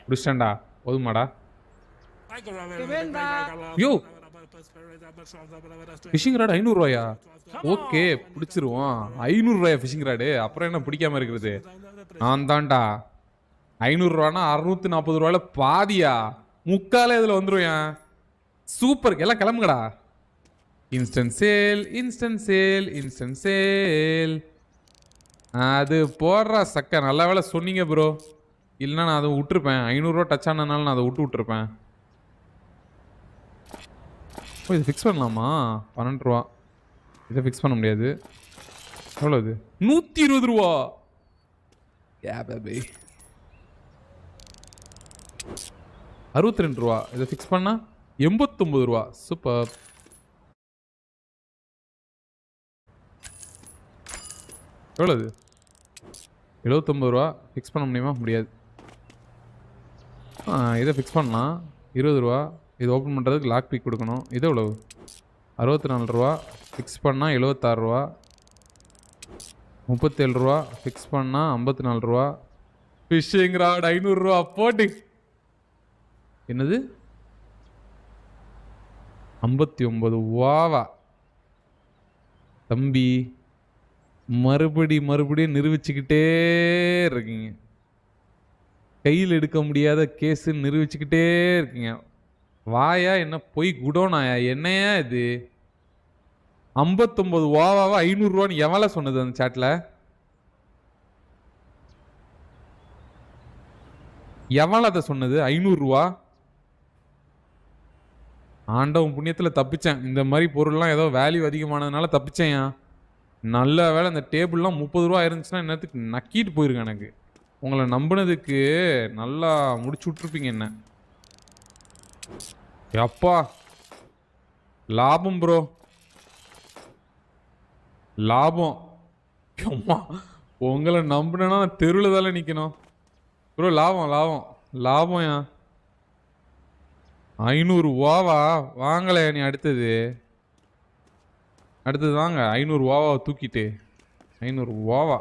முடிச்சிட்டேன்டா போதுமாடா யோ phishing rod 500 ரூபாயா okay பிடிச்சிருவோம் 500 ரூபாயா phishing rod அப்புறம் என்ன பிடிக்காம இருக்கிறது நான் தான்டா 500 ரூபானா 640 ரூபாயில பாதியா முக்காலே இதுல வந்துருவேன் சூப்பர் எல்லாம் கிளம்புங்கடா instant sale instant sale instant sale அது போடுறா சக்கா நல்ல வேலை சொன்னீங்க ப்ரோ இல்லைன்னா நான் அதை விட்டுருப்பேன் 500 ரூபா டச் ஆனதுனால நான் அதை விட்டுருப்பேன் ஓ இது ஃபிக்ஸ் பண்ணலாமா 12 ரூபா இதை ஃபிக்ஸ் பண்ண முடியாது எவ்வளோ இது 120 ரூபா யா பேபி 62 ரூபா இதை ஃபிக்ஸ் பண்ணா 89 ரூபா சூப்பர் எவ்வளோ இது 79 ரூபா ஃபிக்ஸ் பண்ண முடியுமா முடியாது இதை ஃபிக்ஸ் பண்ணலாம் 20 ரூபா இது ஓப்பன் பண்ணுறதுக்கு லாக் பீக் கொடுக்கணும் இது எவ்வளோ 64 ரூபா ஃபிக்ஸ் பண்ணால் 76 ரூபா 37 ரூபா ஃபிக்ஸ் பண்ணால் 54 ரூபா ஃபிஷ்ஷிங் ராட் 500 ரூபா போட்டு என்னது 59 வாவா தம்பி மறுபடியும் நிரூபிச்சுக்கிட்டே இருக்கீங்க கையில் எடுக்க முடியாத கேஸுன்னு நிரூபிச்சுக்கிட்டே இருக்கீங்க வாயா என்ன போய் குடோனாயா என்னையா இது 59 வாவாவா 500 ரூபான்னு எவ்வளோ சொன்னது அந்த சாட்டில் எவ்வளோ அதை சொன்னது 500 ரூபா ஆண்டவன் புண்ணியத்தில் தப்பிச்சேன் இந்த மாதிரி பொருள்லாம் ஏதோ வேல்யூ அதிகமானதுனால தப்பிச்சேன்யா நல்ல வேலை அந்த டேபிள்லாம் 30 ரூபா இருந்துச்சுன்னா என்னத்துக்கு நக்கிட்டு போயிருக்கேன் எனக்கு உங்களை நம்பினதுக்கு நல்லா முடிச்சு விட்ருப்பீங்க என்ன அப்பா லாபம் ப்ரோ லாபம் அம்மா உங்களை நம்பினா தெருவில் தானே நிற்கணும் ப்ரோ லாபம் லாபம் லாபம்யா 500 ரூபாவா வாங்கலை நீ அடுத்தது வாங்க 500 ரூபாவா தூக்கிட்டு 500 ரூபாவா